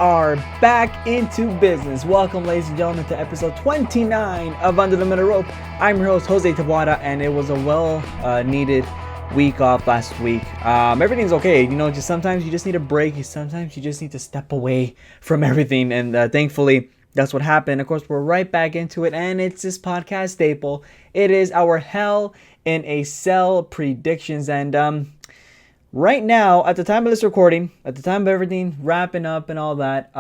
are back into business. Welcome, ladies and gentlemen, to episode 29 of Under the Middle Rope. I'm your host, Jose Tabuada, and it was a well-needed week off last week. Everything's okay. You know, just sometimes you just need a break. Sometimes you just need to step away from everything, and thankfully, that's what happened. Of course, we're right back into it, and it's this podcast staple. It is our Hell in a Cell predictions, and right now, at the time of this recording, at the time of everything wrapping up and all that,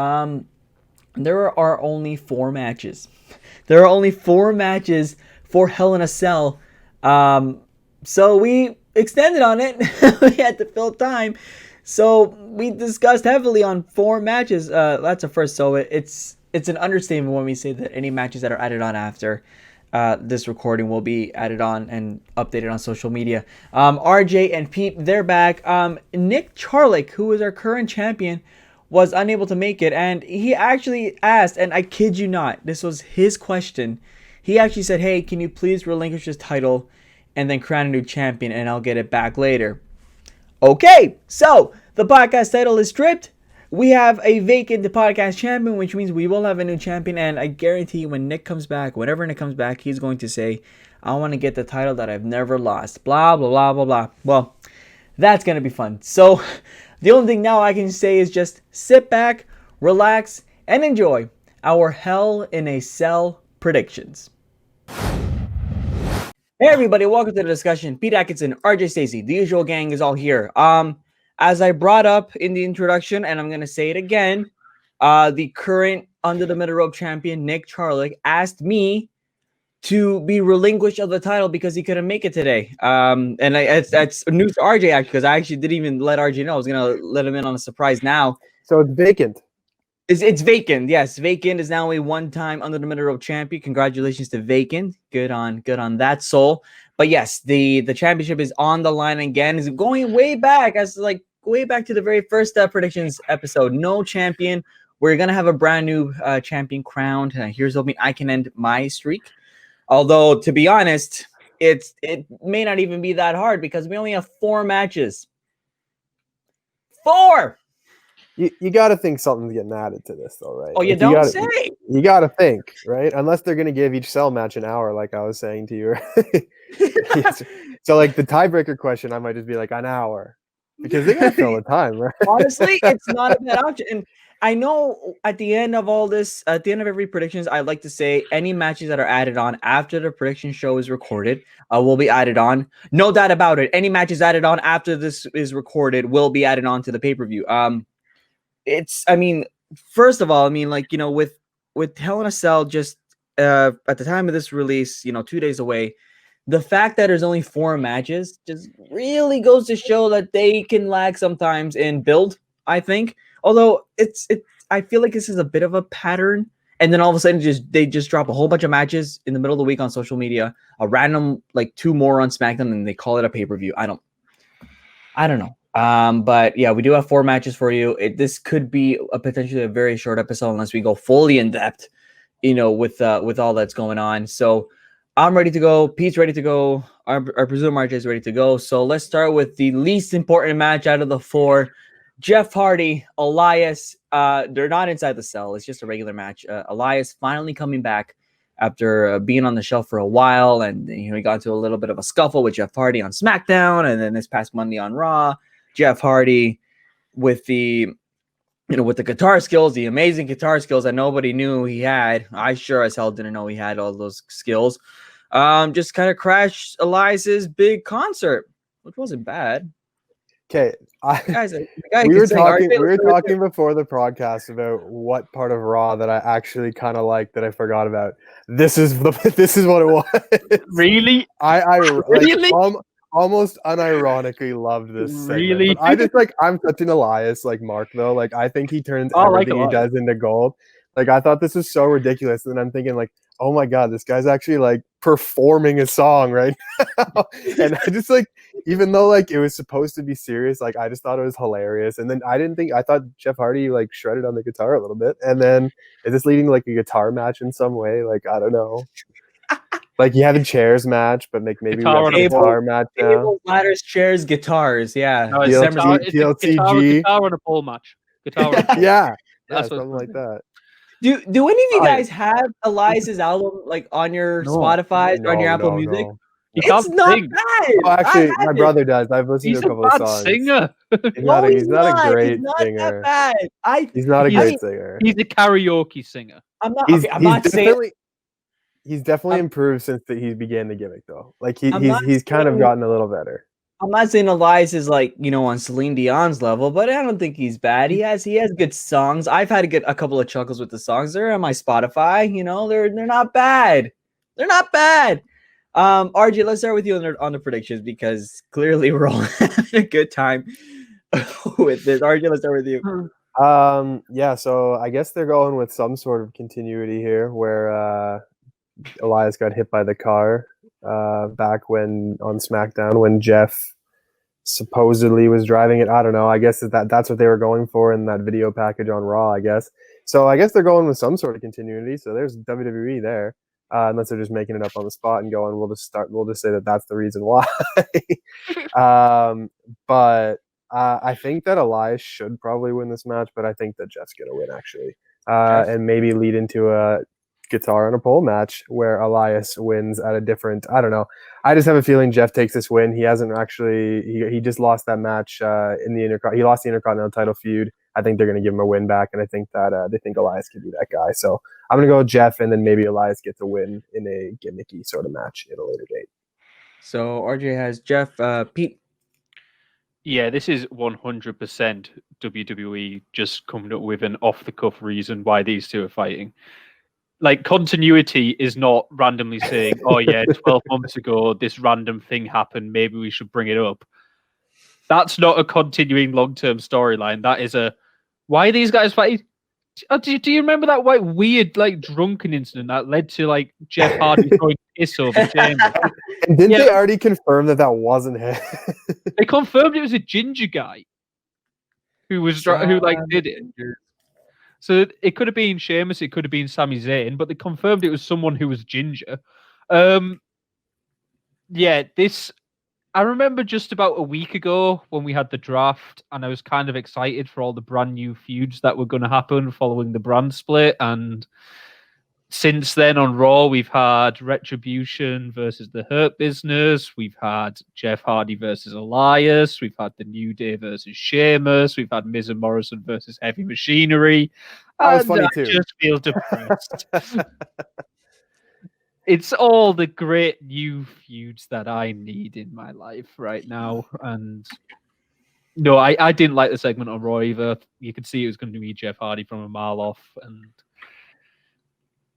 there are only 4 matches. There are only 4 matches for Hell in a Cell. So we extended on it. We had to fill time. So we discussed heavily on 4 matches. That's a first. So it's an understatement when we say that any matches that are added on after this recording will be added on and updated on social media. RJ and Pete, they're back. Nick Charlick, who is our current champion, was unable to make it, and he actually asked, and I kid you not, this was his question. He actually said, hey, can you please relinquish this title and then crown a new champion, and I'll get it back later. Okay, so the podcast title is stripped. We have a vacant podcast champion, which means we will have a new champion, and I guarantee when Nick comes back, whenever Nick comes back, he's going to say, I want to get the title that I've never lost, blah, blah, blah, blah, blah. Well, that's going to be fun. So the only thing now I can say is just sit back, relax, and enjoy our Hell in a Cell predictions. Hey everybody, welcome to the discussion. Pete Atkinson, RJ Stacy, the usual gang is all here. As I brought up in the introduction, and I'm going to say it again, the current Under the Middle Rope champion, Nick Charlick, asked me to be relinquished of the title because he couldn't make it today. And that's news to RJ, actually, because I actually didn't even let RJ know. I was going to let him in on a surprise now. So it's vacant. It's vacant. Yes, vacant is now a one-time Under the Middle Rope champion. Congratulations to vacant. Good on that soul. But yes, the championship is on the line again. Is going way back way back to the very first predictions episode. No champion. We're gonna have a brand new champion crowned. Here's hoping I can end my streak. Although to be honest, it may not even be that hard because we only have 4 matches. 4. You got to think something's getting added to this, though, right? Oh, you don't say. You got to think, right? Unless they're going to give each cell match an hour, like I was saying to you. So, like the tiebreaker question, I might just be like an hour because they got to fill the time, right? Honestly, it's not a bad option. And I know at the end of all this, at the end of every predictions, I like to say any matches that are added on after the prediction show is recorded will be added on. No doubt about it. Any matches added on after this is recorded will be added on to the pay-per-view. First of all, with Hell in a Cell just at the time of this release, 2 days away, the fact that there's only 4 matches just really goes to show that they can lag sometimes in build, I think. Although I feel like this is a bit of a pattern, and then all of a sudden they just drop a whole bunch of matches in the middle of the week on social media, a random 2 more on SmackDown, and they call it a pay-per-view. I don't know. But yeah, we do have 4 matches for you. This could be potentially a very short episode unless we go fully in depth, with all that's going on. So I'm ready to go. Pete's ready to go. I presume RJ is ready to go. So let's start with the least important match out of the 4. Jeff Hardy, Elias. They're not inside the cell. It's just a regular match. Elias finally coming back after being on the shelf for a while, and he got into a little bit of a scuffle with Jeff Hardy on SmackDown, and then this past Monday on Raw. Jeff Hardy with the guitar skills, the amazing guitar skills that nobody knew he had. I sure as hell didn't know he had all those skills. Just kind of crashed Elias's big concert, which wasn't bad. Okay, we were talking before the podcast about what part of Raw that I actually kind of liked that I forgot about. This is what it was. Really? I really? Almost unironically loved this segment. Really? But I'm such an Elias Mark though. I think he turns everything he does into gold. I thought this was so ridiculous, and then I'm thinking oh my god, this guy's actually performing a song right now. And I just even though it was supposed to be serious, I just thought it was hilarious. And then I thought Jeff Hardy shredded on the guitar a little bit. And then is this leading a guitar match in some way? I don't know. You have a chairs match, but maybe we have a guitar match now. Tables, ladders, chairs, guitars. Yeah. No, it's TLCG. guitar on a pole match. Guitar on a pole. Yeah. Yeah, something like that. Do any of you guys have Elias's album like on your Spotify or on your Apple Music? No. It's not bad. Oh, actually, my brother does. I've listened to a couple of songs. Singer. He's not a great singer. That bad. He's not a great singer. He's a karaoke singer. I'm not saying. He's definitely improved since he began the gimmick, though. Like he's kind of gotten a little better. I'm not saying Elias is like, on Celine Dion's level, but I don't think he's bad. He has good songs. I've had a couple of chuckles with the songs. They're on my Spotify. They're not bad. They're not bad. RJ, let's start with you on the predictions because clearly we're all having a good time with this. RJ, let's start with you. Yeah. So I guess they're going with some sort of continuity here, where Elias got hit by the car back when on SmackDown when Jeff supposedly was driving it. I don't know. I guess that's what they were going for in that video package on Raw, I guess. So I guess they're going with some sort of continuity. So there's WWE there, unless they're just making it up on the spot and going, we'll just say that's the reason why. But I think that Elias should probably win this match, but I think that Jeff's going to win actually, and maybe lead into a guitar on a pole match where Elias wins at a different. I don't know. I just have a feeling Jeff takes this win. He hasn't actually. He just lost that match in the He lost the Intercontinental title feud. I think they're going to give him a win back, and I think that they think Elias could be that guy. So I'm going to go with Jeff, and then maybe Elias gets a win in a gimmicky sort of match at a later date. So RJ has Jeff. Pete. Yeah, this is 100% WWE just coming up with an off-the-cuff reason why these two are fighting. Like, continuity is not randomly saying, oh yeah, 12 months ago, this random thing happened, maybe we should bring it up. That's not a continuing long-term storyline. That is why are these guys fighting? Do you remember that weird, drunken incident that led to, Jeff Hardy throwing piss over James? And didn't they already confirm that wasn't him? They confirmed it was a ginger guy who did it. So it could have been Sheamus, it could have been Sami Zayn, but they confirmed it was someone who was ginger. I remember just about a week ago when we had the draft, and I was kind of excited for all the brand new feuds that were going to happen following the brand split. And since then on Raw, we've had Retribution versus the Hurt Business. We've had Jeff Hardy versus Elias. We've had the New Day versus Sheamus. We've had Miz and Morrison versus Heavy Machinery. That was funny too. I just feel depressed. It's all the great new feuds that I need in my life right now. And no, I didn't like the segment on Raw either. You could see it was going to be Jeff Hardy from a mile off. And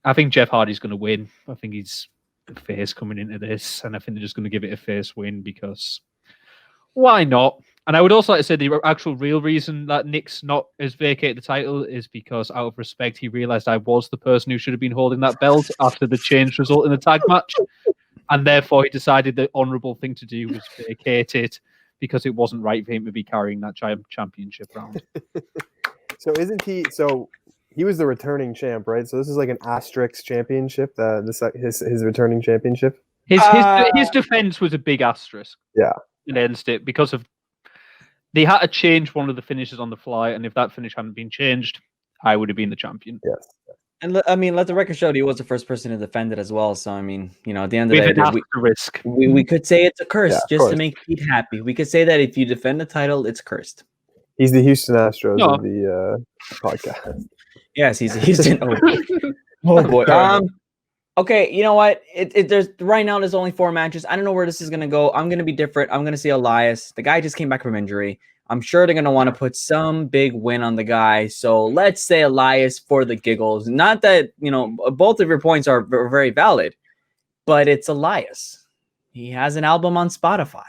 I think Jeff Hardy's going to win. I think he's the face coming into this. And I think they're just going to give it a face win because why not? And I would also like to say the actual real reason that Nick's not has vacated the title is because out of respect, he realized I was the person who should have been holding that belt after the change result in the tag match. And therefore he decided the honorable thing to do was vacate it because it wasn't right for him to be carrying that championship around. So he was the returning champ, right? So this is like an asterisk championship, his returning championship. His defense was a big asterisk. Yeah. Against it because of they had to change one of the finishes on the fly, and if that finish hadn't been changed, I would have been the champion. Yes. And let the record show that he was the first person to defend it as well. So at the end of the day, we could say it's a curse just to make Pete happy. We could say that if you defend the title, it's cursed. He's the Houston Astros of the podcast. Yes, he's a Houston. Oh boy. Okay, you know what? There's right now. There's only 4 matches. I don't know where this is gonna go. I'm gonna be different. I'm gonna say Elias. The guy just came back from injury. I'm sure they're gonna want to put some big win on the guy. So let's say Elias for the giggles. Not that both of your points are very valid, but it's Elias. He has an album on Spotify.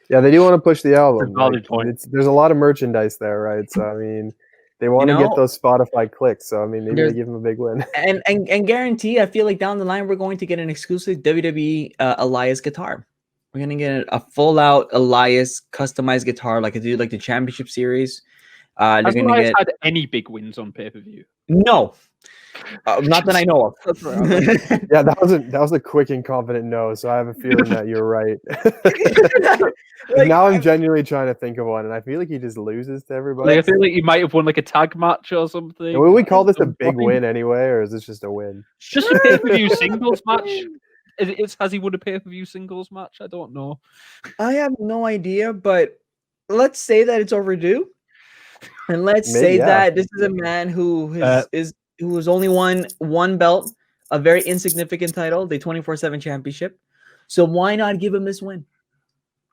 Yeah, they do want to push the album. Valid point. There's a lot of merchandise there, right? So they want to get those Spotify clicks, so maybe they give him a big win. And guarantee, I feel like down the line we're going to get an exclusive WWE Elias guitar. We're gonna get a full out Elias customized guitar, like the championship series. Has Elias had any big wins on pay-per-view? No. Not that I know of. Yeah, that was a quick and confident no. So I have a feeling that you're right. Now I'm genuinely trying to think of one, and I feel like he just loses to everybody. I feel like he might have won like a tag match or something. And will we call this a big win anyway, or is this just a win? Just a pay-per-view singles match. Has he won a pay-per-view singles match? I don't know. I have no idea, but let's say that it's overdue, and let's say that this is a man who has only won one belt, a very insignificant title, the 24/7 championship. So why not give him this win?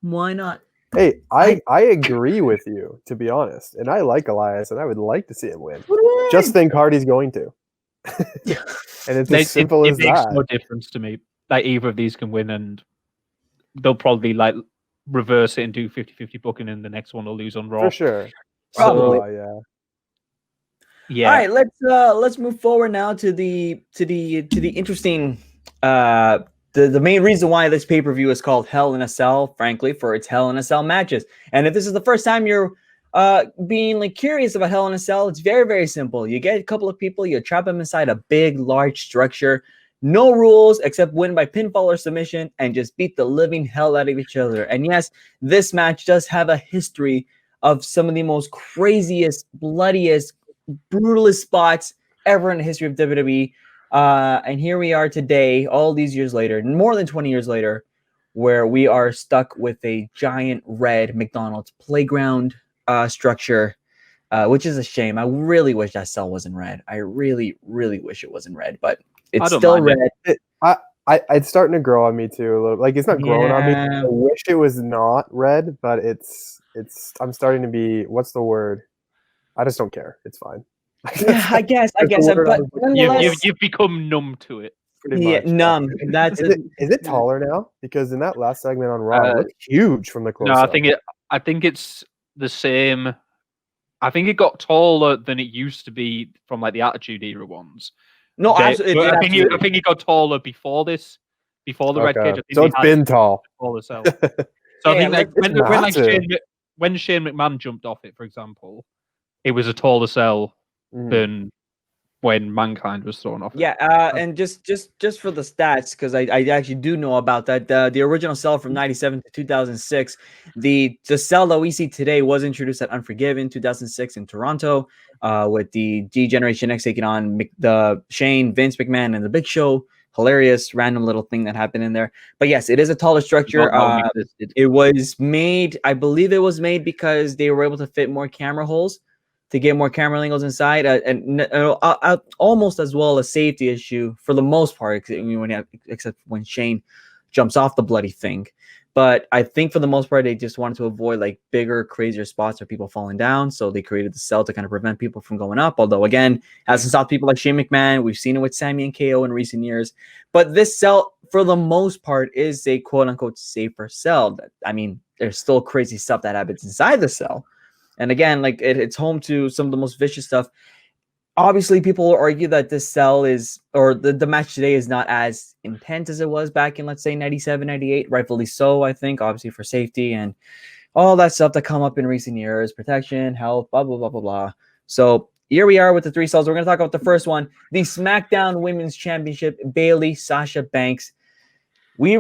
Why not? Hey, I agree with you, to be honest, and I like Elias, and I would like to see him win. Just think Hardy's going to, and it's as simple as that. It makes no difference to me. Like either of these can win, and they'll probably like reverse it and do 50-50 booking, and the next one will lose on Raw. For sure. Probably. Yeah. All right, let's move forward now to the interesting the main reason why this pay-per-view is called Hell in a Cell, frankly, for its Hell in a Cell matches. And if this is the first time you're being like curious about Hell in a Cell, it's very, very simple. You get a couple of people, you trap them inside a big, large structure. No rules except win by pinfall or submission and just beat the living hell out of each other. And yes, this match does have a history of some of the most craziest, bloodiest, brutalist spots ever in the history of WWE. And here we are today, all these years later, more than 20 years later, where we are stuck with a giant red McDonald's playground structure, which is a shame. I really wish that cell wasn't red. I really, really wish it wasn't red, but it's still red. It's starting to grow on me too a little. Like it's not growing on me. I wish it was not red, but it's. I'm starting to be. What's the word? I just don't care. It's fine. Yeah, I guess. But you've become numb to it. Pretty much. Numb. Is it taller now? Because in that last segment on Raw, it looked huge from the close. No, I think it's the same. I think it got taller than it used to be from like the Attitude Era ones. No, I think it got taller before this, before the red cage. So it's been tall. So I think when Shane McMahon jumped off it, for example, it was a taller cell than when Mankind was thrown off. Yeah, and just for the stats, because I actually do know about that. The original cell from 97 to 2006, the cell that we see today was introduced at Unforgiven 2006 in Toronto, with the G Generation X taking on the Shane, Vince McMahon, and the Big Show. Hilarious random little thing that happened in there. But yes, it is a taller structure. It was made, I believe it was made because they were able to fit more camera holes to get more camera angles inside, and almost as well a safety issue for the most part, except when Shane jumps off the bloody thing. But I think for the most part, they just wanted to avoid like bigger, crazier spots or people falling down. So they created the cell to kind of prevent people from going up. Although, again, hasn't stopped people like Shane McMahon. We've seen it with Sammy and KO in recent years. But this cell, for the most part, is a quote-unquote safer cell. I mean, there's still crazy stuff that happens inside the cell. And again, like it's home to some of the most vicious stuff. Obviously, people will argue that this cell is, or the match today is not as intense as it was back in, let's say, 97, 98. Rightfully so, I think, obviously for safety and all that stuff that come up in recent years, protection, health, blah, blah, blah, blah, blah. So here we are with the three cells. We're going to talk about the first one, the SmackDown Women's Championship, Bayley, Sasha Banks. We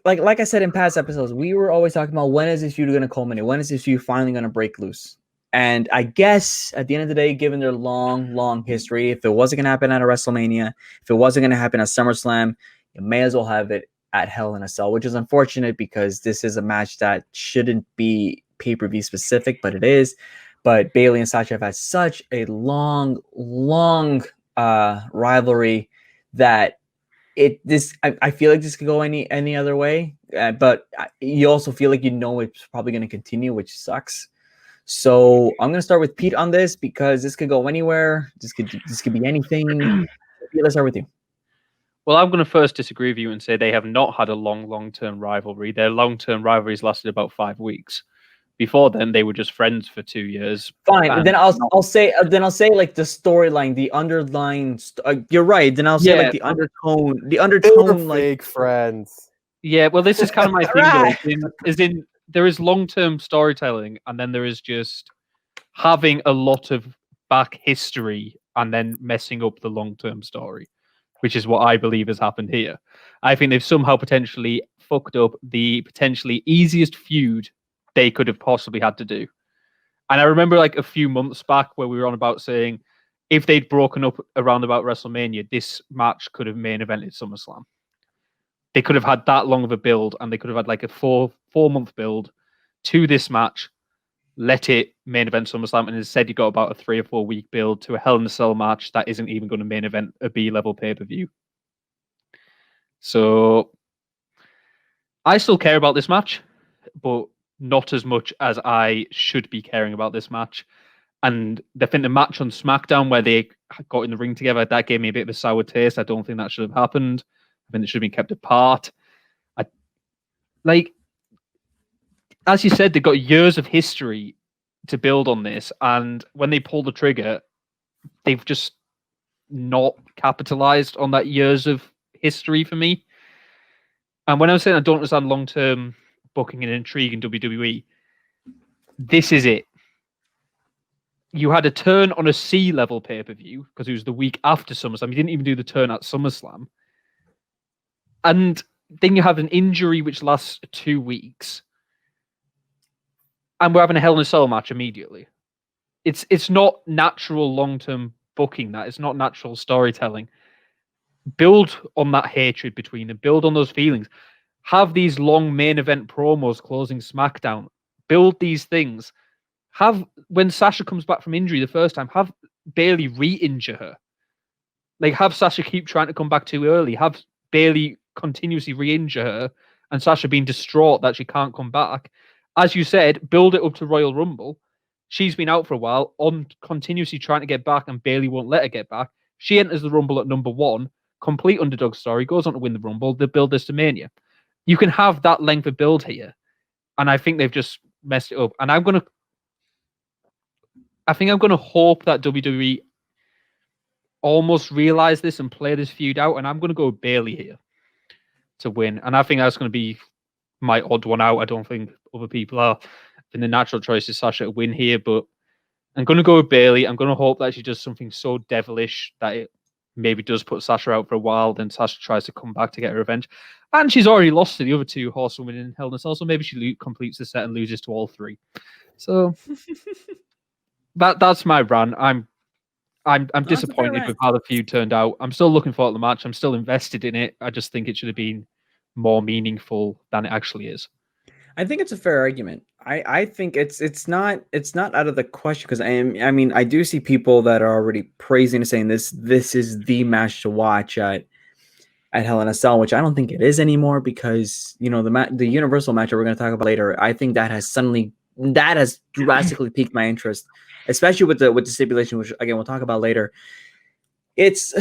like I said in past episodes, we were always talking about when is this feud going to culminate? When is this feud finally going to break loose? And I guess at the end of the day, given their long history, if it wasn't going to happen at a WrestleMania, if it wasn't going to happen at SummerSlam, you may as well have it at Hell in a Cell, which is unfortunate because this is a match that shouldn't be pay-per-view specific, but it is. But Bayley and Sasha have had such a long rivalry that I feel like this could go any other way, but you also feel like it's probably going to continue, which sucks. So I'm going to start with Pete on this because this could go anywhere. This could be anything. Pete, let's start with you. Well, I'm going to first disagree with you and say they have not had a long-term rivalry. Their long-term rivalries lasted about 5 weeks. Before then, they were just friends for 2 years. Fine. Then I'll say like the storyline, the underlying. You're right. Then I'll say like the undertone. The undertone, like fake friends. Yeah. Well, this is kind of my thing. Though, there is long-term storytelling, and then there is just having a lot of back history and then messing up the long-term story, which is what I believe has happened here. I think they've somehow potentially fucked up the potentially easiest feud they could have possibly had to do. And I remember like a few months back where we were on about saying if they'd broken up around about WrestleMania, this match could have main evented SummerSlam. They could have had that long of a build, and they could have had like a four-month build to this match, let it main event SummerSlam, and instead you got about a 3 or 4 week build to a Hell in a Cell match that isn't even going to main event a B-level pay-per-view. So I still care about this match, but not as much as I should be caring about this match. And I think the match on SmackDown where they got in the ring together, that gave me a bit of a sour taste. I don't think that should have happened. I think it should have been kept apart. As you said, they've got years of history to build on this. And when they pull the trigger, they've just not capitalized on that years of history for me. And when I was saying I don't understand long-term booking and intrigue in WWE, this is it. You had a turn on a C-level pay-per-view because it was the week after SummerSlam. You didn't even do the turn at SummerSlam. And then you have an injury which lasts 2 weeks. And we're having a Hell in a Cell match immediately. It's not natural long-term booking, that. It's not natural storytelling. Build on that hatred between them. Build on those feelings. Have these long main event promos closing SmackDown. Build these things. Have, when Sasha comes back from injury the first time, have Bayley re-injure her. Like, have Sasha keep trying to come back too early. Have Bayley continuously re-injure her and Sasha being distraught that she can't come back. As you said, build it up to Royal Rumble. She's been out for a while, continuously trying to get back, and Bayley won't let her get back. She enters the Rumble at number 1, complete underdog story, goes on to win the Rumble. They build this to Mania. You can have that length of build here, and I think they've just messed it up. And I think I'm gonna hope that WWE almost realize this and play this feud out, and I'm gonna go with Bayley here to win. And I think that's gonna be my odd one out. I don't think other people are. I think the natural choice is Sasha to win here, but I'm going to go with Bayley. I'm going to hope that she does something so devilish that it maybe does put Sasha out for a while, then Sasha tries to come back to get her revenge. And she's already lost to the other 2 horsewomen in Hell in a Cell, so maybe she completes the set and loses to all 3. So that's my rant. I'm disappointed with how the feud turned out. I'm still looking forward to the match. I'm still invested in it. I just think it should have been more meaningful than it actually is. I think it's a fair argument. I think it's not out of the question, because I mean I do see people that are already praising and saying this is the match to watch at Hell in a Cell, which I don't think it is anymore, because the Universal match that we're going to talk about later, I think that has drastically piqued my interest, especially with the stipulation, which again we'll talk about later. It's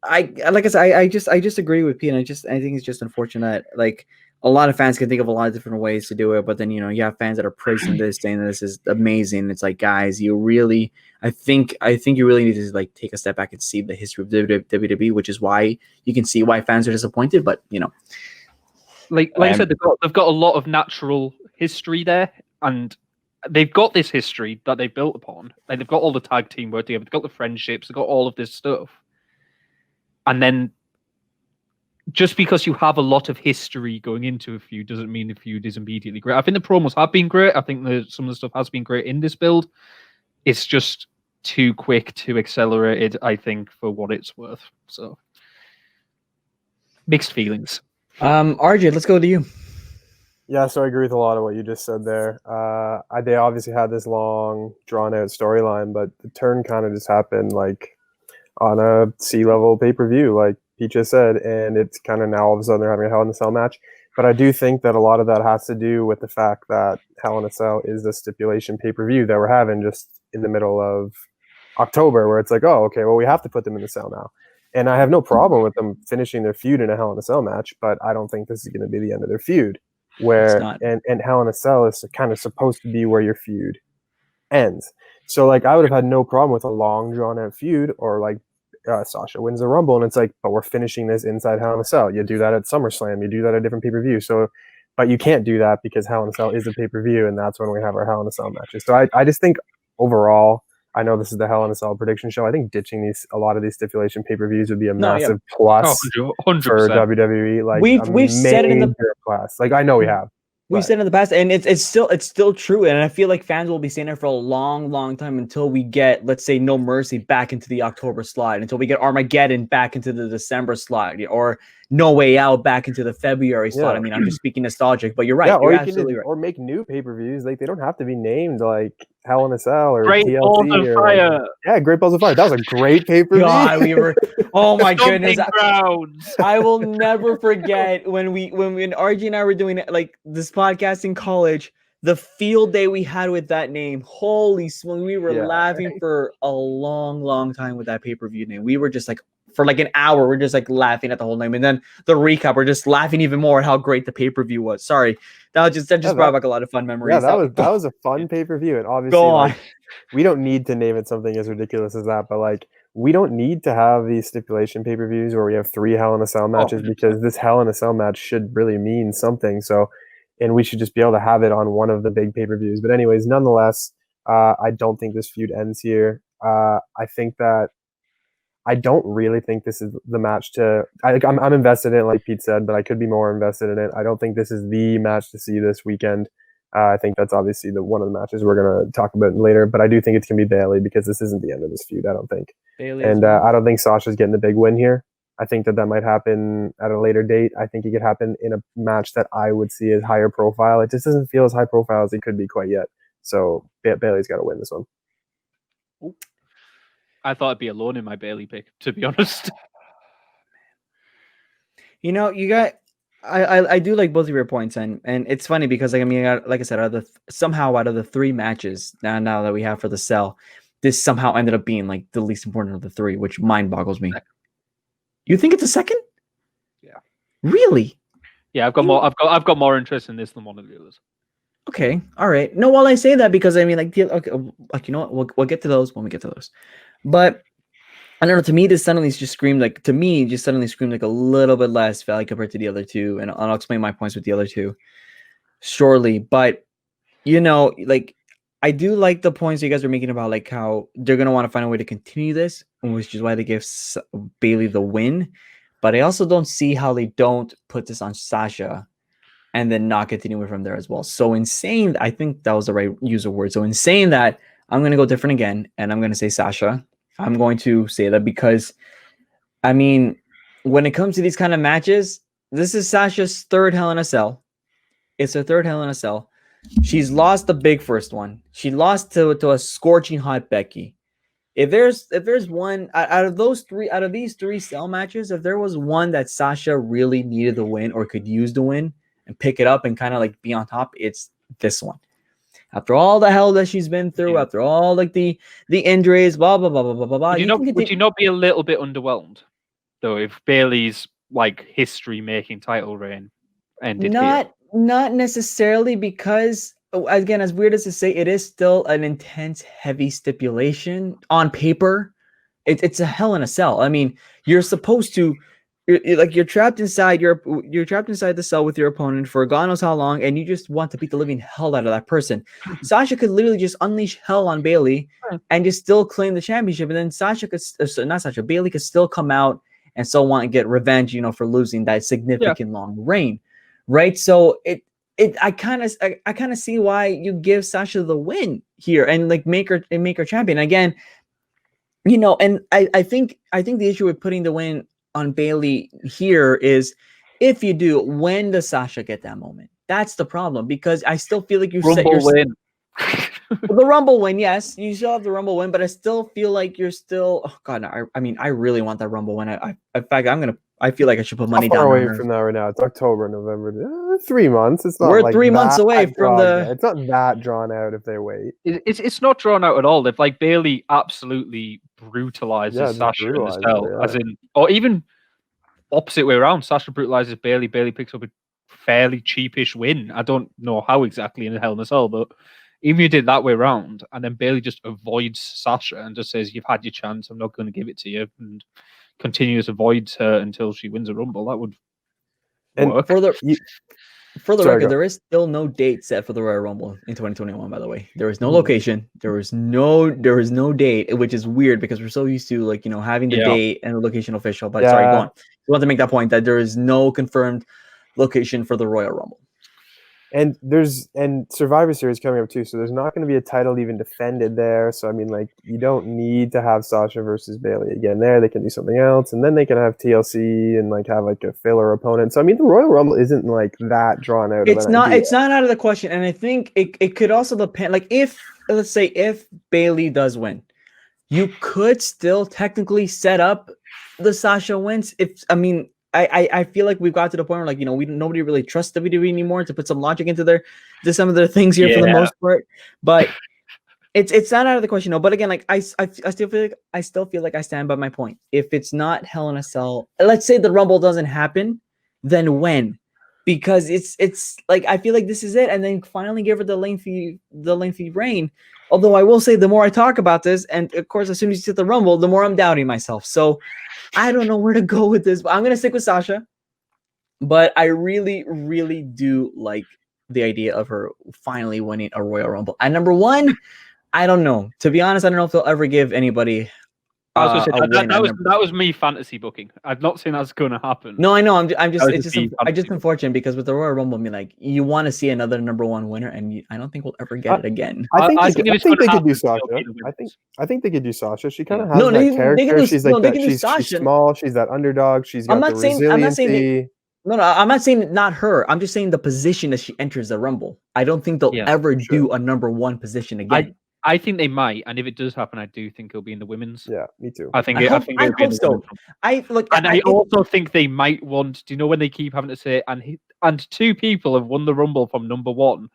like I said, I just agree with Pete, and I think it's just unfortunate. Like, a lot of fans can think of a lot of different ways to do it, but then you have fans that are praising this, saying that this is amazing. It's like, guys, I think you really need to like take a step back and see the history of WWE, which is why you can see why fans are disappointed. But like I said, they've got a lot of natural history there, and they've got this history that they built upon. Like, they've got all the tag team work together, they've got the friendships, they've got all of this stuff. And then just because you have a lot of history going into a feud doesn't mean the feud is immediately great. I think the promos have been great. I think some of the stuff has been great in this build. It's just too quick, too accelerated, I think, for what it's worth. So, mixed feelings. RJ, let's go to you. Yeah, so I agree with a lot of what you just said there. They obviously had this long, drawn-out storyline, but the turn kind of just happened like on a C-level pay-per-view, like Pete just said, and it's kind of now all of a sudden they're having a Hell in a Cell match. But I do think that a lot of that has to do with the fact that Hell in a Cell is the stipulation pay-per-view that we're having just in the middle of October, where it's like, oh, okay, well, we have to put them in the cell now. And I have no problem with them finishing their feud in a Hell in a Cell match, but I don't think this is going to be the end of their feud. And Hell in a Cell is kind of supposed to be where your feud ends. So, like, I would have had no problem with a long, drawn-out feud, or like Sasha wins the Rumble, and it's like, but we're finishing this inside Hell in a Cell. You do that at SummerSlam, you do that at different pay-per-view. So, but you can't do that because Hell in a Cell is a pay-per-view, and that's when we have our Hell in a Cell matches. So I just think overall, I know this is the Hell in a Cell prediction show. I think ditching a lot of these stipulation pay-per-views would be a massive plus 100%. for WWE. Like we've said it in the plus. Like I know we have. We've said in the past, and it's still true, and I feel like fans will be saying it for a long time until we get, let's say, No Mercy back into the October slot, until we get Armageddon back into the December slot, or No Way Out back into the February slot. I mean, I'm just speaking nostalgic, but you're right. Yeah, you're absolutely right. Or make new pay-per-views. Like they don't have to be named like Hell in a Cell or Great TLC Balls of Fire. Great Balls of Fire. That was a great pay-per-view. God, we were. Oh my goodness! Grounds. I will never forget when RG and I were doing like this podcast in college. The field day we had with that name. Holy smoke, we were laughing for a long time with that pay-per-view name. We were just like, for like an hour, we're just like laughing at the whole name. And then the recap, we're just laughing even more at how great the pay-per-view was. Sorry. That just brought back a lot of fun memories. Yeah, that was a fun pay-per-view. And obviously like, we don't need to name it something as ridiculous as that, but like we don't need to have these stipulation pay-per-views where we have 3 Hell in a Cell matches because this Hell in a Cell match should really mean something. So, and we should just be able to have it on one of the big pay-per-views. But anyways, nonetheless, I don't think this feud ends here. I don't really think this is the match I'm invested in it, like Pete said, but I could be more invested in it. I don't think this is the match to see this weekend. I think that's obviously one of the matches we're going to talk about later, but I do think it's going to be Bayley because this isn't the end of this feud, I don't think. And I don't think Sasha's getting the big win here. I think that might happen at a later date. I think it could happen in a match that I would see as higher profile. It just doesn't feel as high profile as it could be quite yet. So Bayley's got to win this one. I thought I'd be alone in my Bayley pick, to be honest. You know, you got. I do like both of your points, and it's funny because like I mean, like I said, out of the 3 matches now that we have for the Cell, this somehow ended up being like the least important of the 3, which mind boggles me. You think it's a second? Yeah. Really? Yeah, I've got more interest in this than one of the others. Okay, all right. No, well, I say that because I mean, like you know what? We'll get to those when we get to those. But I don't know. To me, this suddenly just screamed like a little bit less value compared to the other 2, and I'll explain my points with the other 2 shortly. But you know, like I do like the points you guys are making about like how they're gonna want to find a way to continue this, which is why they give Bayley the win. But I also don't see how they don't put this on Sasha and then not continue it from there as well. So in saying, I think that was the right use of word. So in saying that, I'm going to go different again, and I'm going to say Sasha. I'm going to say that because, I mean, when it comes to these kind of matches, this is Sasha's 3rd Hell in a Cell. It's her 3rd Hell in a Cell. She's lost the big first one. She lost to a scorching hot Becky. If there's one out of these 3 Cell matches, if there was one that Sasha really needed the win or could use the win and pick it up and kind of like be on top, it's this one. After all the hell that she's been through, after all like the injuries, blah blah blah blah blah blah. Would you not be a little bit underwhelmed though if Bayley's like history making title reign ended here? Not necessarily, because again, as weird as to say, it is still an intense, heavy stipulation on paper. It's a Hell in a Cell. I mean, you're supposed to. You're trapped inside the cell with your opponent for God knows how long, and you just want to beat the living hell out of that person. Sasha could literally just unleash hell on Bayley and just still claim the championship, and then Bayley could still come out and still want to get revenge, you know, for losing that significant long reign, right? So I kind of see why you give Sasha the win here and like make her champion again, you know. And I think the issue with putting the win on Bayley here is, if you do, when does Sasha get that moment? That's the problem, because I still feel like you set your win. The Rumble win, yes, you still have the Rumble win, but I still feel like you're still. Oh God, I mean, I really want that Rumble win. In fact, I feel like I should put money down. How far away from that right now? It's October, November. 3 months. It's not. We're like 3 months away from the. It's not that drawn out if they wait. It's not drawn out at all. If like Bayley absolutely brutalizes Sasha in the Cell, as in, or even opposite way around, Sasha brutalizes Bayley. Bayley picks up a fairly cheapish win. I don't know how exactly in Hell in a Cell, but even if you did that way around, and then Bayley just avoids Sasha and just says, "You've had your chance. I'm not going to give it to you," and continues avoids her until she wins a Rumble. That would work. For the record, there is still no date set for the Royal Rumble in 2021. By the way, there is no location. There is no date, which is weird because we're so used to having the date and the location official. But sorry, go on. I want to make that point that there is no confirmed location for the Royal Rumble. And Survivor Series coming up too, so there's not going to be a title even defended there. So I mean, like, you don't need to have Sasha versus Bayley again there. They can do something else, and then they can have TLC and like have like a filler opponent. So I mean, the Royal Rumble isn't like that drawn out. It's not out of the question, and I think it could also depend. Like, let's say if Bayley does win, you could still technically set up the Sasha wins. I feel like we've got to the point where nobody really trusts WWE anymore to put some logic into some of their things here for the most part. But it's not out of the question, no. But again, like I still feel like I stand by my point. If it's not Hell in a Cell, let's say the Rumble doesn't happen, then when? Because it's like I feel like this is it, and then finally give her the lengthy reign. Although I will say, the more I talk about this, and of course as soon as you hit the Rumble, the more I'm doubting myself. So I don't know where to go with this, but I'm going to stick with Sasha. But I really, really do like the idea of her finally winning a Royal Rumble. At number 1, I don't know. To be honest, I don't know if they'll ever give anybody I was going to say, that was me fantasy booking. I've not seen that's going to happen. No, I know. It's just unfortunate because with the Royal Rumble, I mean, like, you want to see another number 1 winner, and I don't think we'll ever get it again. I think they could do Sasha. I think they could do Sasha. She kind of has that character. She's like that. She's small. She's that underdog. She's got the resiliency. No, I'm not saying not her. I'm just saying the position that she enters the Rumble. I don't think they'll ever do a number 1 position again. I think they might, and if it does happen, I do think it'll be in the women's. Yeah, me too. I hope so. I also think they might want. Do you know when they keep having to say and 2 people have won the Rumble from number 1?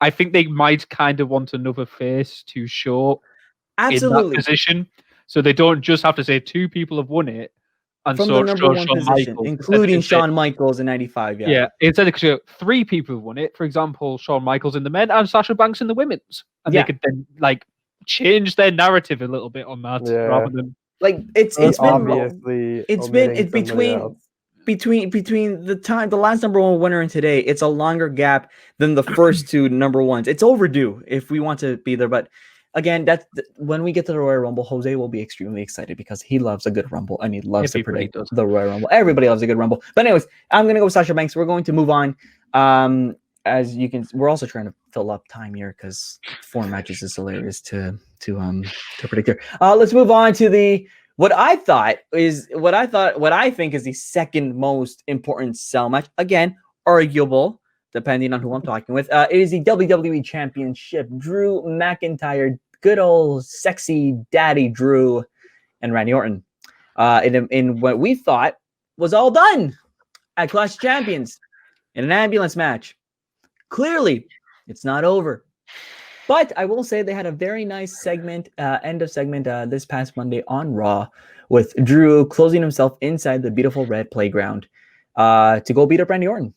I think they might kind of want another face to show in that position, so they don't just have to say 2 people have won it. And from the number 1 position, including Shawn Michaels in '95. Yeah. Instead of 3 people have won it. For example, Shawn Michaels in the men and Sasha Banks in the women's, and they could then like change their narrative a little bit on that rather than like it's been obviously between the last number 1 winner and today. It's a longer gap than the first 2 number 1s. It's overdue if we want to be there, but. Again, that's when we get to the Royal Rumble, Jose will be extremely excited because he loves a good Rumble and he loves to predict the Royal Rumble. Everybody loves a good Rumble. But anyways, I'm going to go with Sasha Banks. We're going to move on. As you can, we're also trying to fill up time here because 4 matches is hilarious to predict here. Let's move on to what I think is the second most important cell match. Again, arguable, depending on who I'm talking with. It is the WWE Championship. Drew McIntyre, good old sexy daddy Drew, and Randy Orton. In what we thought was all done at Clash of Champions in an ambulance match. Clearly, it's not over. But I will say they had a very nice segment, end of segment this past Monday on Raw, with Drew closing himself inside the beautiful red playground to go beat up Randy Orton.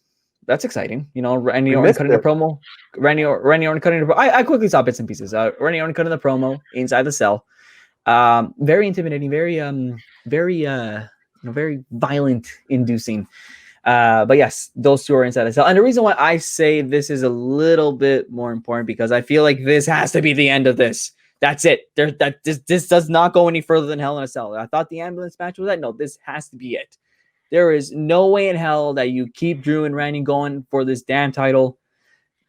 That's exciting. Randy Orton cutting the promo. Randy Orton cutting the promo. I quickly saw bits and pieces. Randy Orton cutting the promo inside the cell. Very intimidating, very violent inducing. But yes, those 2 are inside the cell. And the reason why I say this is a little bit more important because I feel like this has to be the end of this. That's it. This does not go any further than Hell in a Cell. I thought the ambulance match was that. No, this has to be it. There is no way in hell that you keep Drew and Randy going for this damn title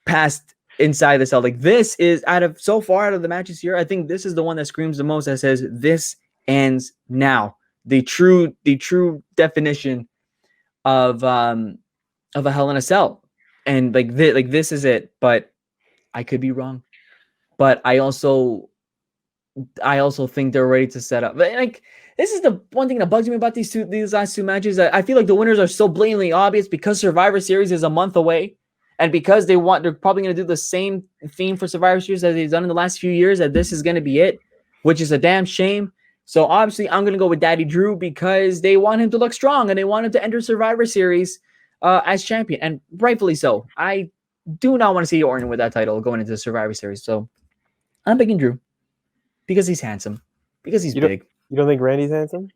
past inside the cell. Like, this is out of the matches here, I think this is the one that screams the most that says this ends now. The true definition of a Hell in a Cell. And this is it. But I could be wrong. But I also think they're ready to set up. Like, this is the one thing that bugs me about these last 2 matches. I feel like the winners are so blatantly obvious because Survivor Series is a month away, and because they're probably going to do the same theme for Survivor Series as they've done in the last few years, that this is going to be it, which is a damn shame. So obviously, I'm going to go with Daddy Drew because they want him to look strong and they want him to enter Survivor Series as champion, and rightfully so. I do not want to see Orton with that title going into the Survivor Series, so I'm picking Drew because he's handsome, because he's big. You don't think Randy's handsome?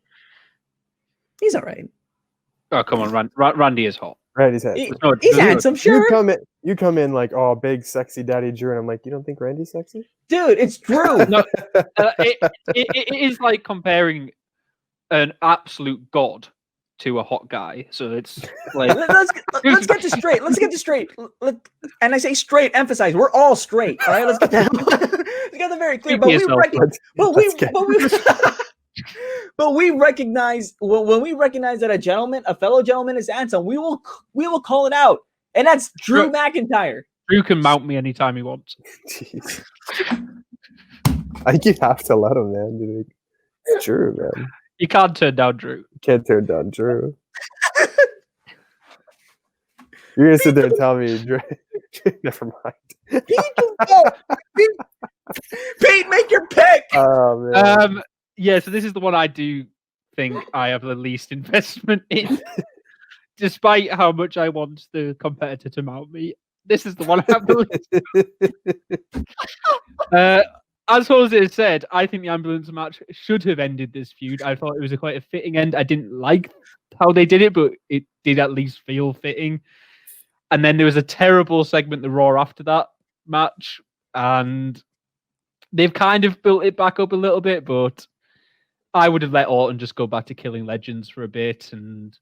He's all right. Oh, come on. Randy is hot. Randy's handsome. He's handsome, sure. You come in like, oh, big sexy daddy Drew, and I'm like, you don't think Randy's sexy? Dude, it's Drew. No, it is like comparing an absolute god to a hot guy. So it's like let's get this straight. Let's get this straight. And I say straight, emphasize we're all straight. All right, let's get that. Let's get that very clear. But we recognize when we recognize that a fellow gentleman is handsome, we will call it out, and that's Drew McIntyre. Drew can mount me anytime he wants. Jeez. I think you have to let him, man. Dude. It's Drew, man. You can't turn down Drew. You can't turn down Drew. You're gonna sit there and tell me, Drew. Never mind. Pete, make your pick. Oh, man. Yeah, so this is the one I do think I have the least investment in. Despite how much I want the competitor to mount me, this is the one I have the least. As Jose said, I think the ambulance match should have ended this feud. I thought it was quite a fitting end. I didn't like how they did it, but it did at least feel fitting. And then there was a terrible segment, the Raw after that match, and they've kind of built it back up a little bit, but I would have let Orton just go back to killing legends for a bit, and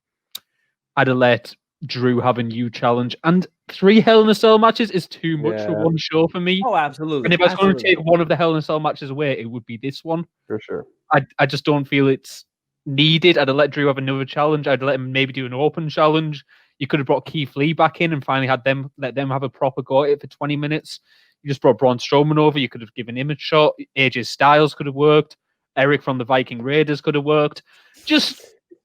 I'd have let Drew have a new challenge. And 3 Hell in a Cell matches is too much for one show for me. Oh, absolutely. And if I was going to take one of the Hell in a Cell matches away, it would be this one. For sure. I just don't feel it's needed. I'd have let Drew have another challenge. I'd let him maybe do an open challenge. You could have brought Keith Lee back in and finally let them have a proper go at it for 20 minutes. You just brought Braun Strowman over. You could have given him a shot. AJ Styles could have worked. Eric from the Viking Raiders could have worked. Just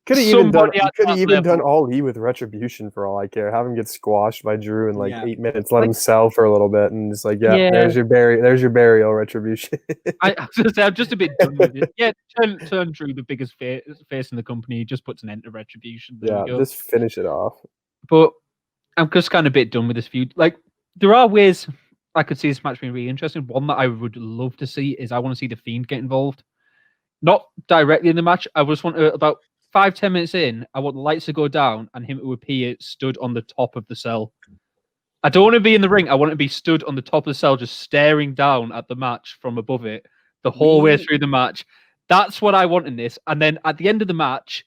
could have even done All E with Retribution for all I care. Have him get squashed by Drew in 8 minutes. Let him sell for a little bit, and just there's your burial, Retribution. I'm just a bit done with it. Yeah, turn Drew the biggest face in the company. Just puts an end to Retribution. Just finish it off. But I'm just kind of a bit done with this feud. Like, there are ways I could see this match being really interesting. One that I would love to see is I want to see The Fiend get involved. Not directly in the match. I just want to, about 5-10 minutes in, I want the lights to go down and him to appear stood on the top of the cell. I don't want to be in the ring. I want to be stood on the top of the cell, just staring down at the match from above it the whole way through the match. That's what I want in this. And then at the end of the match,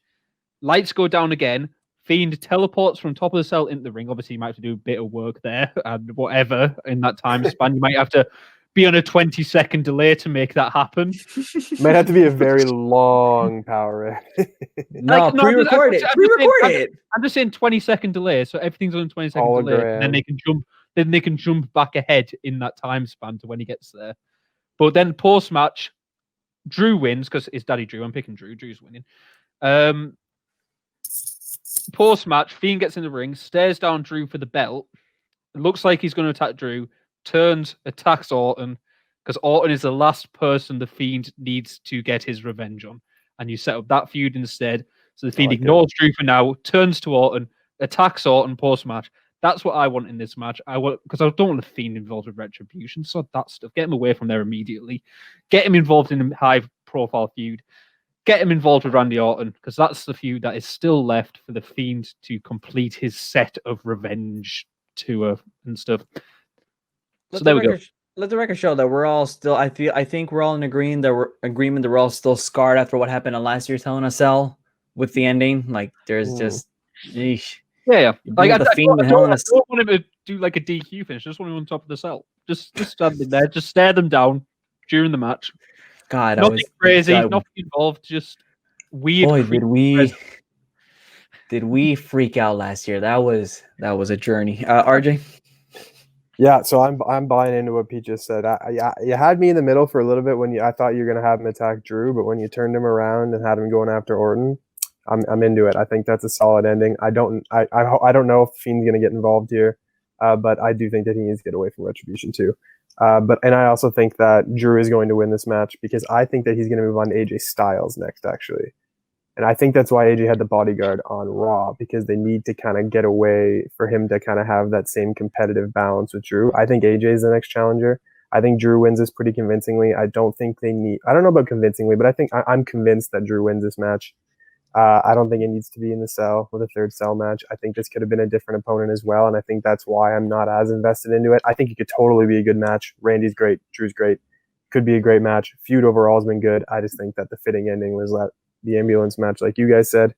lights go down again. Fiend teleports from top of the cell into the ring. Obviously, you might have to do a bit of work there and whatever in that time span. You might have to be on a 20-second delay to make that happen. Might have to be a very long power. Pre-record it. I'm just saying 20-second delay, so everything's on a 20-second delay. And then they can jump back ahead in that time span to when he gets there. But then post-match, Drew wins because it's Daddy Drew. I'm picking Drew. Drew's winning. Post-match, Fiend gets in the ring, stares down Drew for the belt. It looks like he's going to attack Drew. Turns, attacks Orton, because Orton is the last person the Fiend needs to get his revenge on. And you set up that feud instead. So the Fiend ignores Drew for now, turns to Orton, attacks Orton post-match. That's what I want in this match. Because I don't want the Fiend involved with Retribution. So that stuff. Get him away from there immediately. Get him involved in a high-profile feud. Get him involved with Randy Orton, because that's the feud that is still left for the Fiend to complete his set of revenge tour and stuff. So there we go. Let the record show that we're all still. I think we're all in agreement that we're all still scarred after what happened in last year's Hell in a Cell with the ending. Like there's just, yeesh. Yeah. Like I don't want him to do like a DQ finish. I just want him on top of the cell. Just standing there, just stare them down during the match. God, nothing crazy, nothing involved. Just weird. Boy, did we freak out last year? That was a journey. RJ. Yeah, so I'm buying into what Pete just said. You had me in the middle for a little bit when I thought you were going to have him attack Drew, but when you turned him around and had him going after Orton, I'm into it. I think that's a solid ending. I don't know if Fiend's going to get involved here, but I do think that he needs to get away from Retribution too. And I also think that Drew is going to win this match because I think that he's going to move on to AJ Styles next, actually. And I think that's why AJ had the bodyguard on Raw, because they need to kind of get away for him to kind of have that same competitive balance with Drew. I think AJ is the next challenger. I think Drew wins this pretty convincingly. I don't know about convincingly, but I'm convinced that Drew wins this match. I don't think it needs to be in the cell with a third cell match. I think this could have been a different opponent as well, and I think that's why I'm not as invested into it. I think it could totally be a good match. Randy's great, Drew's great. Could be a great match. Feud overall has been good. I just think that the fitting ending was the ambulance match, like you guys said.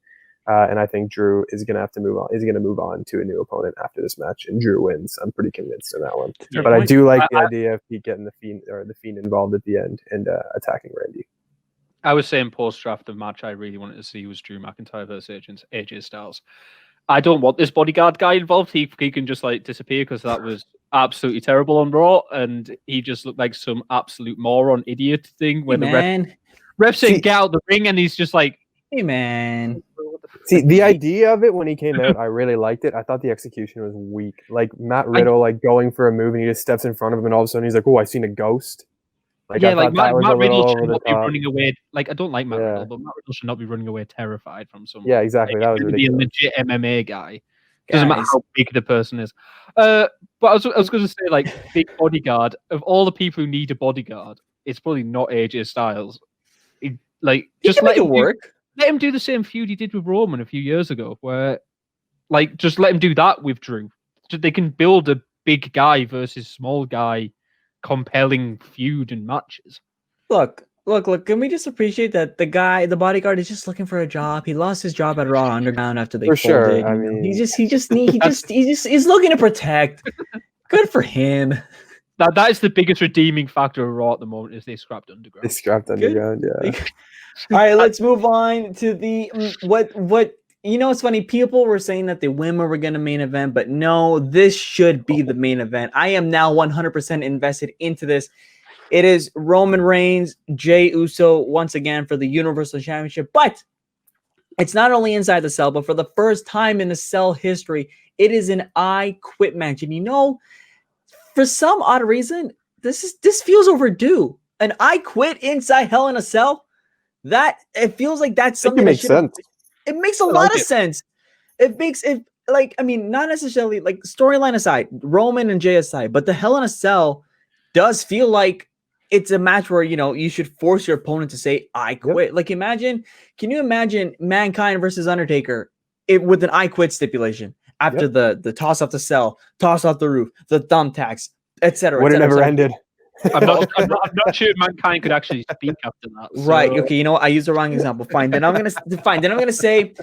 And I think Drew is going to have to move on. He's going to move on to a new opponent after this match, and Drew wins. I'm pretty convinced in that one. But I do like the idea of Pete getting the Fiend involved at the end and attacking Randy. I was saying post-draft, the match I really wanted to see was Drew McIntyre versus AJ Styles. I don't want this bodyguard guy involved. He can just like disappear because that was absolutely terrible on Raw, and he just looked like some absolute moron idiot thing when the ref saying get out the ring, and he's just like, hey man. See, the idea of it when he came out, I really liked it. I thought the execution was weak. Like Matt Riddle, like going for a move and he just steps in front of him, and all of a sudden he's like, "Oh, I seen a ghost." Like, yeah, like Matt Riddle should not be running away. Like, I don't like Matt Riddle, but Matt Riddle should not be running away terrified from someone. Yeah, exactly. Like, that was ridiculous. Be a legit MMA guy. Doesn't matter how big the person is. But I was going to say, like, big bodyguard. Of all the people who need a bodyguard, it's probably not AJ Styles. Just let him work. Let him do the same feud he did with Roman a few years ago, where, like, just let him do that with Drew. So they can build a big guy versus small guy compelling feud and matches. Look, can we just appreciate that the bodyguard is just looking for a job. He lost his job at Raw Underground after they folded. I mean, he's looking to protect. Good for him. That is the biggest redeeming factor of Raw at the moment is they scrapped Underground. They scrapped Underground, yeah. All right, let's move on to the what you know, it's funny. People were saying that the women were going to main event, but no, this should be the main event. I am now 100% invested into this. It is Roman Reigns, Jey Uso once again for the Universal Championship. But it's not only inside the cell, but for the first time in the cell history, it is an I Quit match. And you know, for some odd reason, this feels overdue. An I Quit inside Hell in a Cell. That it feels like that's something that makes sense. It makes a lot of sense. It makes it like, I mean, not necessarily like storyline aside, Roman and Jey aside, but the Hell in a Cell does feel like it's a match where, you know, you should force your opponent to say, I quit. Yep. Like can you imagine Mankind versus Undertaker with an I quit stipulation after the toss off the cell, toss off the roof, the thumbtacks, etc. Would it never ended? I'm not sure Mankind could actually speak after that. So. Right. Okay. You know what? I used the wrong example. Fine. Then I'm gonna say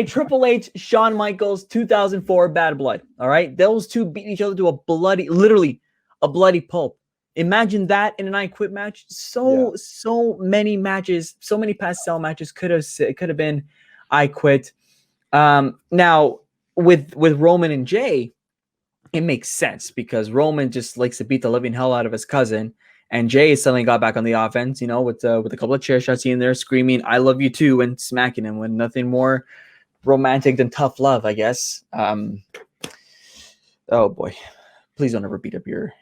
Triple H, Shawn Michaels, 2004 Bad Blood. All right. Those two beat each other to literally a bloody pulp. Imagine that in an I Quit match. So many matches, so many past cell matches could have been I Quit. Now with Roman and Jey, it makes sense because Roman just likes to beat the living hell out of his cousin, and Jey suddenly got back on the offense, you know, with a couple of chair shots in there, screaming "I love you too" and smacking him with nothing more romantic than tough love, I guess. Oh boy, please don't ever beat up your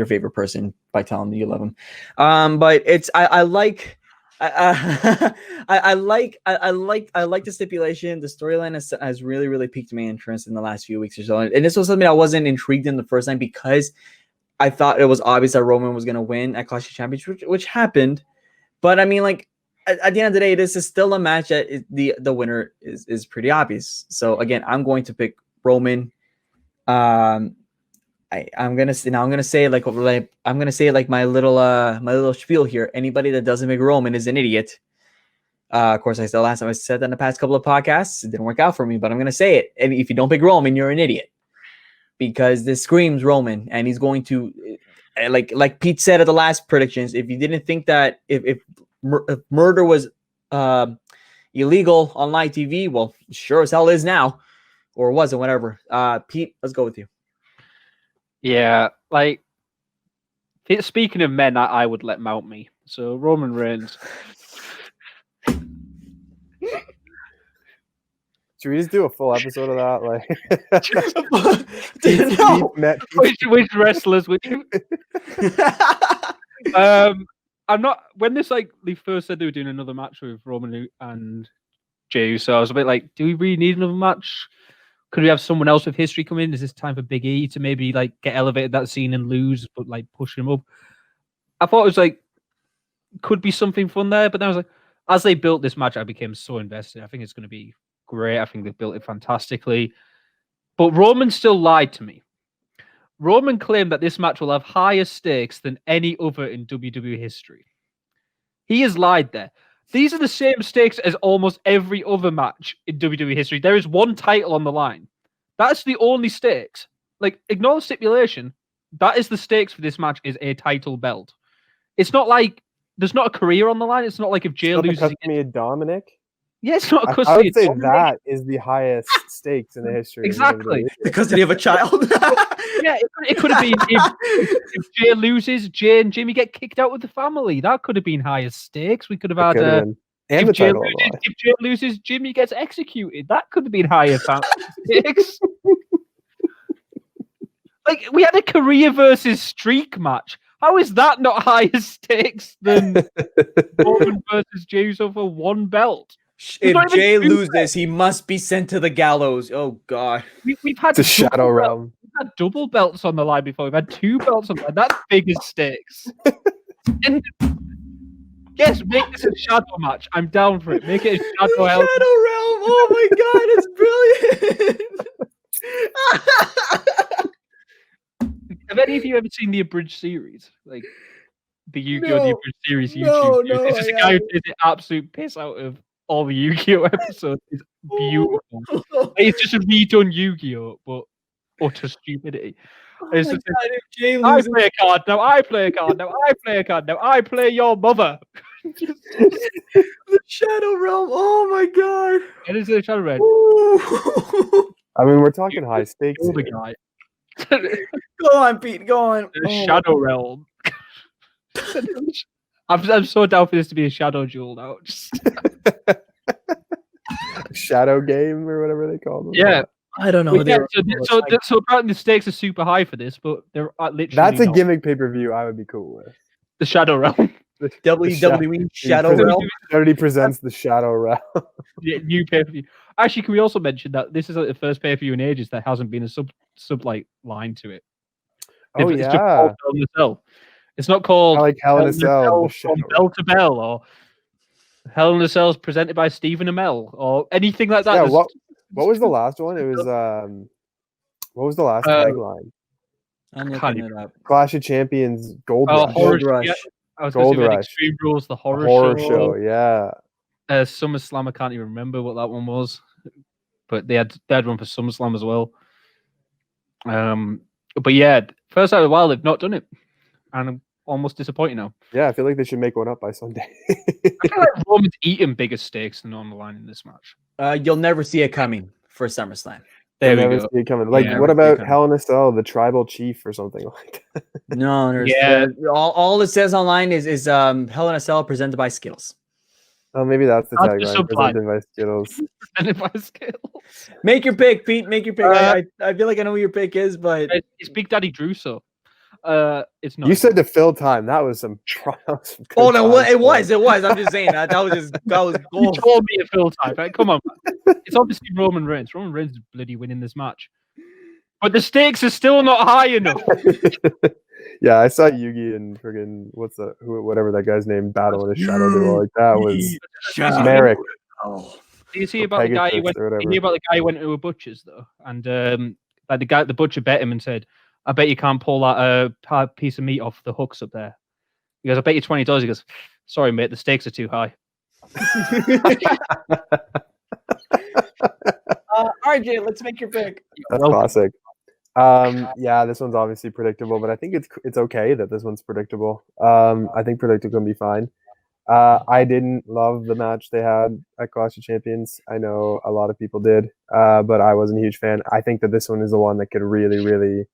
favorite person by telling them you love them. But it's I like the stipulation. The storyline has really piqued my interest in the last few weeks or so, and this was something I wasn't intrigued in the first time because I thought it was obvious that Roman was going to win at Clash of Champions, which happened. But I mean, like at the end of the day, this is still a match that the winner is pretty obvious. So again, I'm going to pick Roman. I'm gonna say my little spiel here. Anybody that doesn't make Roman is an idiot. Of course, last time I said that in the past couple of podcasts, it didn't work out for me, but I'm gonna say it. And if you don't pick Roman, you're an idiot because this screams Roman, and he's going to, like Pete said at the last predictions. If you didn't think that if murder was illegal on live TV, well, sure as hell is now, or was it, whatever. Pete, let's go with you. Yeah, like speaking of men, I would let mount me. So Roman Reigns. Should we just do a full episode of that? Like, which wrestlers would you? I'm not. When this they first said they were doing another match with Roman and Jey, so I was a bit like, do we really need another match? Could we have someone else with history come in? Is this time for Big E to maybe get elevated that scene and lose, but push him up? I thought it was could be something fun there, but then I was like, as they built this match, I became so invested. I think it's going to be great. I think they've built it fantastically. But Roman still lied to me. Roman claimed that this match will have higher stakes than any other in WWE history. He has lied there. These are the same stakes as almost every other match in WWE history. There is one title on the line. That's the only stakes. Like, ignore the stipulation. That is the stakes for this match, is a title belt. It's not like there's not a career on the line. It's not like if Jay loses against Dominic. Yeah, it's not a I would say that is the highest stakes in the history. Exactly. Because they have a child. Yeah, it could have been if Jay loses, Jay and Jimmy get kicked out with the family. That could have been higher stakes. We could have had if Jay loses, Jimmy gets executed. That could have been higher stakes. Like, we had a career versus streak match. How is that not higher stakes than Roman versus Jey Uso for one belt? If Jay loses, he must be sent to the gallows. Oh God, we've had the Shadow Realm. We've had double belts on the line before. We've had 2 belts on the line. That's biggest stakes. And yes, make this a shadow match. I'm down for it. Make it a shadow realm. Shadow Realm. Oh my God, it's brilliant. Have any of you ever seen the abridged series? Like the Yu-Gi-Oh! The abridged series YouTube. This is a guy who takes the absolute piss out of all the Yu-Gi-Oh! Episodes. It's beautiful. It's just a redone Yu-Gi-Oh! But utter stupidity. It's just, I play a card, now I play a card, now I play a card, now I play your mother. The Shadow Realm. Oh my God. It is a Shadow Realm. I mean, we're talking high stakes. The guy. Go on, Pete. Go on. The Shadow Realm. I'm so down for this to be a shadow duel now. Shadow game or whatever they call them. Yeah. I don't know. So apparently the stakes are super high for this, but they're literally that's a gimmick pay-per-view I would be cool with. The Shadow Realm. WWE Shadow Realm. Already presents the Shadow Realm. Yeah, new pay-per-view. Actually, can we also mention that this is like the first pay-per-view in ages that hasn't been a sub like line to it? Oh it's yeah. Just called Hell in a Cell. It's not called Hell in a Cell from Bell to Bell or Hell in a Cell presented by Stephen Amell or anything like that. Yeah, what was the last one? It was what was the last tagline? I'm looking it up. Clash of Champions Gold Rush. Gold Rush. Yeah, I was going to say Extreme Rules, the horror show. Yeah. SummerSlam, I can't even remember what that one was, but they had one for SummerSlam as well. But yeah, first out of a while they've not done it, and I'm almost disappointed now. Yeah, I feel like they should make one up by Sunday. I feel like Roman's eating bigger stakes than on the line in this match. You'll never see it coming for SummerSlam. There we go. See it coming. Like, what about Hell in a Cell, the Tribal Chief or something like that? No, all it says online is Hell in a Cell presented by Skittles. Oh, maybe that's the tagline. Presented by Skittles. Presented by Skittles. Make your pick, Pete. Make your pick. I feel like I know who your pick is, but it's Big Daddy Druso. It's not. You said to fill time. That was some. Oh no, it was. I'm just saying that was gold. You told me to fill time. Right? Come on, man. It's obviously Roman Reigns. Roman Reigns is bloody winning this match, but the stakes are still not high enough. Yeah, I saw Yugi and friggin' whatever that guy's name battle in a shadow duel. Like that was Merrick. Oh. Do you see about the guy who went? You hear about the guy who went to a butcher's though, and like the butcher bet him and said, "I bet you can't pull that piece of meat off the hooks up there." He goes, "I bet you $20." He goes, "Sorry, mate, the stakes are too high." RJ, let's make your pick. That's classic. Yeah, this one's obviously predictable, but I think it's okay that this one's predictable. I think predictable can be fine. I didn't love the match they had at Clash of Champions. I know a lot of people did, but I wasn't a huge fan. I think that this one is the one that could really, really.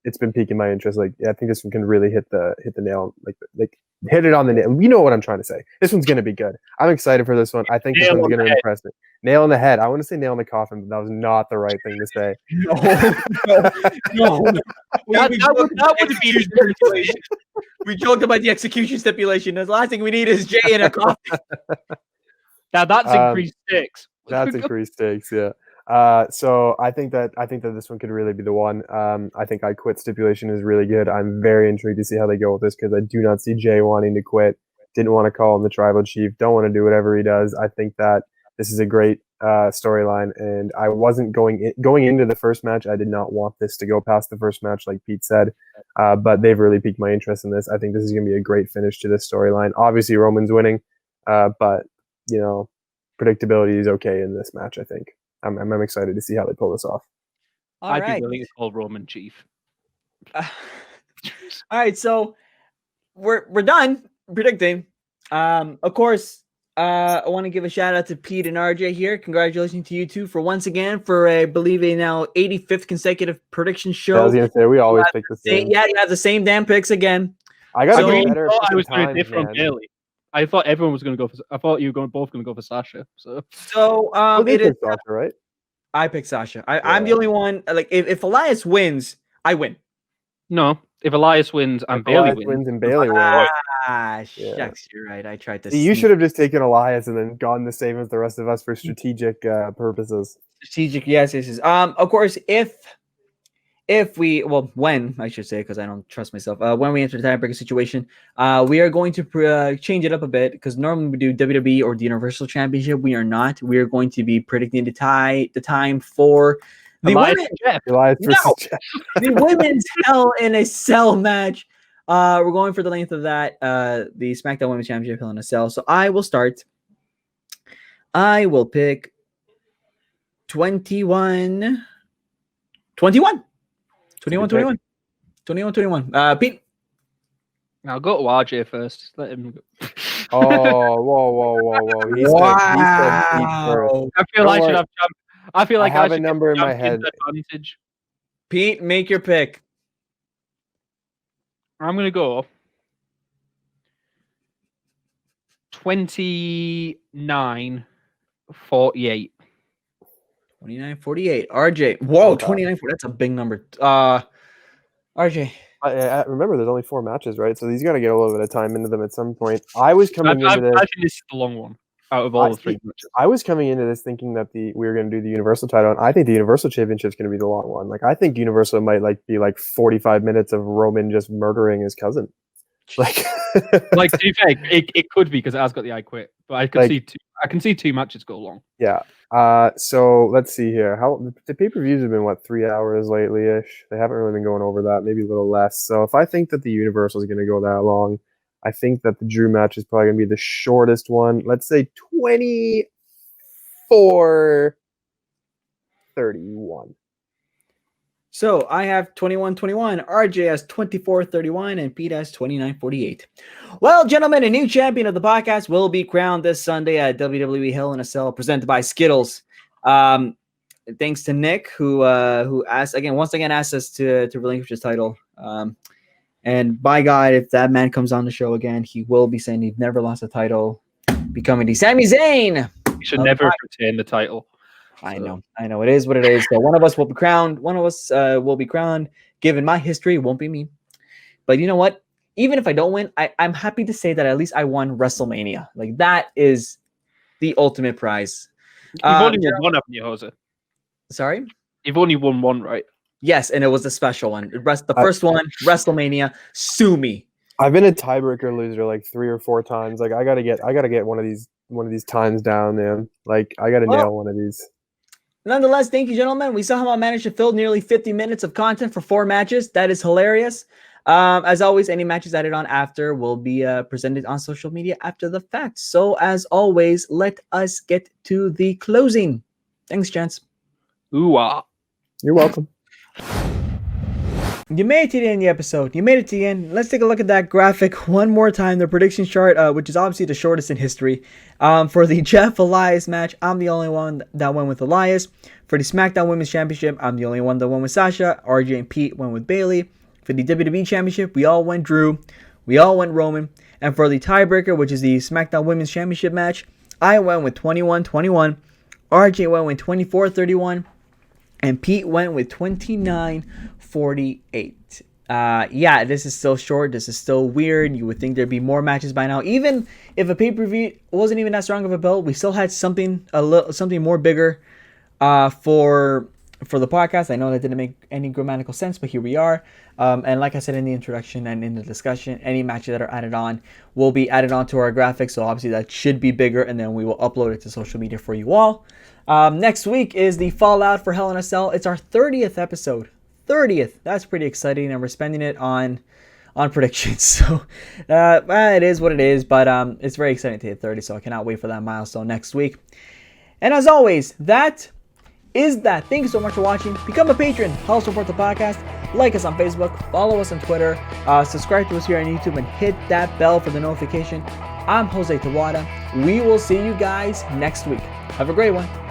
It's been piquing my interest. Like, yeah, I think this one can really hit the nail, like hit it on the nail. You know what I'm trying to say. This one's gonna be good. I'm excited for this one. I think this one's gonna impress me. Nail in the head. I want to say nail in the coffin, but that was not the right thing to say. No. That would be stipulation. We joked about the execution stipulation. The last thing we need is Jay in a coffin. Now that's increased stakes. That's increased stakes, yeah. So I think that this one could really be the one. I think I quit stipulation is really good. I'm very intrigued to see how they go with this because I do not see Jay wanting to quit Didn't want to call him the tribal chief. Don't want to do whatever he does. I think that this is a great storyline, and I wasn't going into the first match. I did not want this to go past the first match, like Pete said, but they've really piqued my interest in this. I think this is going to be a great finish to this storyline. Obviously, Roman's winning, but predictability is okay in this match. I think I'm excited to see how they pull this off. I'd be willing to call Roman chief. All right, so we're done predicting. Of course, I want to give a shout out to Pete and RJ here. Congratulations to you two for once again for I believe a now 85th consecutive prediction show. Yeah, I was gonna say we always pick the same. Yeah, you have the same damn picks again. I got better. I was going to differ from Bailey. I thought everyone was going to go for. I thought you were both going to go for Sasha. So it is Sasha, right? I picked Sasha. I'm the only one. Like if Elias wins, I win. No, if Elias wins and Bailey wins. And Bailey wins. Shucks, you're right. I tried to. See, you should have just taken Elias and then gone the same as the rest of us for strategic purposes. Strategic, yes. Of course, when I should say, because I don't trust myself. When we enter the tiebreaker situation, we are going to change it up a bit because normally we do WWE or the Universal Championship. We are not. We are going to be predicting the time for the the women's Hell in a Cell match. We're going for the length of that. The SmackDown Women's Championship Hell in a Cell. So I will start. I will pick 21. 21. Pete. I'll go to RJ first. Let him go. Whoa. He said Pete first. I feel like I have a number in my head. Advantage. Pete, make your pick. I'm going to go 29-48. 29-48. RJ. Whoa, 29-48. That's a big number. RJ. Remember, there's only 4 matches, right? So he's got to get a little bit of time into them at some point. I was coming into this. Actually, this is the long one out of all the 3 matches. I was coming into this thinking that we were going to do the Universal title, and I think the Universal Championship is going to be the long one. Like, I think Universal might be 45 minutes of Roman just murdering his cousin. Like, to be fair, it could be because it has got the I Quit, but I can see 2 matches go long. Yeah. So let's see here. How the pay-per-views have been 3 hours lately-ish. They haven't really been going over that, maybe a little less. So if I think that the Universal is going to go that long, I think that the Drew match is probably going to be the shortest one. Let's say 24-31. So I have 21-21, RJ has 24-31, and Pete has 29-48. Well, gentlemen, a new champion of the podcast will be crowned this Sunday at WWE Hell in a Cell, presented by Skittles. Thanks to Nick, who asked us to relinquish his title. And by God, if that man comes on the show again, he will be saying he's never lost a title, becoming the Sami Zayn. He should never retain the title. I know. It is what it is. So one of us will be crowned. Given my history, it won't be me. But you know what? Even if I don't win, I'm happy to say that at least I won WrestleMania. Like, that is the ultimate prize. You've only won one, haven't you, Jose? Sorry? You've only won one, right? Yes, and it was the special one. The first one, WrestleMania. Sue me. I've been a tiebreaker loser 3 or 4 times. Like, I gotta get one of these times down, man. Like, I gotta nail one of these. Nonetheless, thank you, gentlemen. We somehow managed to fill nearly 50 minutes of content for 4 matches. That is hilarious. As always, any matches added on after will be presented on social media after the fact. So, as always, let us get to the closing. Thanks, gents. Ooh-ah. You're welcome. You made it to the end of the episode. You made it to the end. Let's take a look at that graphic one more time. The prediction chart, which is obviously the shortest in history. For the Jeff Elias match, I'm the only one that went with Elias. For the SmackDown Women's Championship, I'm the only one that went with Sasha. RJ and Pete went with Bailey. For the WWE Championship, we all went Drew. We all went Roman. And for the tiebreaker, which is the SmackDown Women's Championship match, I went with 21-21. RJ went with 24-31. And Pete went with 29-48. Yeah, this is still short. This is still weird. You would think there'd be more matches by now. Even if a pay-per-view wasn't even that strong of a belt, we still had something more bigger for for the podcast. I know that didn't make any grammatical sense, but here we are. And like I said in the introduction and in the discussion, any matches that are added on will be added on to our graphics. So obviously that should be bigger, and then we will upload it to social media for you all. Next week is the Fallout for Hell in a Cell. It's our 30th episode. 30th. That's pretty exciting, and we're spending it on predictions. So it is what it is, but it's very exciting to hit 30. So I cannot wait for that milestone next week. And as always, that is that. Thank you so much for watching. Become a patron. Help support the podcast. Like us on Facebook. Follow us on Twitter. Subscribe to us here on YouTube and hit that bell for the notification. I'm Jose Tawada. We will see you guys next week. Have a great one.